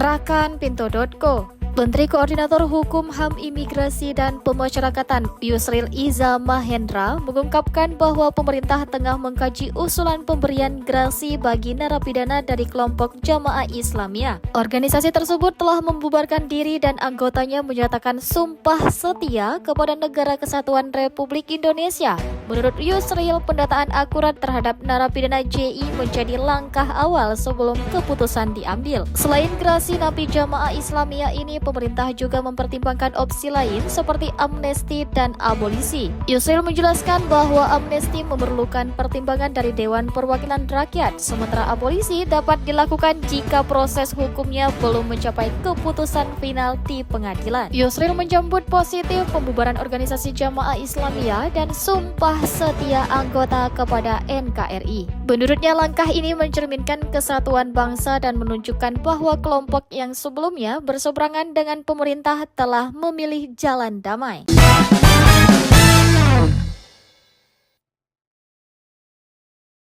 Rakan.Pinto.co. Menteri Koordinator Hukum HAM Imigrasi dan Pemasyarakatan Yusril Iza Mahendra mengungkapkan bahwa pemerintah tengah mengkaji usulan pemberian gerasi bagi narapidana dari kelompok Jamaah Islamiyah. Organisasi tersebut telah membubarkan diri dan anggotanya menyatakan sumpah setia kepada Negara Kesatuan Republik Indonesia. Menurut Yusril, pendataan akurat terhadap narapidana JI menjadi langkah awal sebelum keputusan diambil. Selain gerasi napi Jamaah Islamiyah ini, pemerintah juga mempertimbangkan opsi lain seperti amnesti dan abolisi. Yusril menjelaskan bahwa amnesti memerlukan pertimbangan dari Dewan Perwakilan Rakyat, sementara abolisi dapat dilakukan jika proses hukumnya belum mencapai keputusan final di pengadilan. Yusril menyambut positif pembubaran organisasi Jamaah Islamiyah dan sumpah setia anggota kepada NKRI. Menurutnya, langkah ini mencerminkan kesatuan bangsa dan menunjukkan bahwa kelompok yang sebelumnya berseberangan dengan pemerintah telah memilih jalan damai.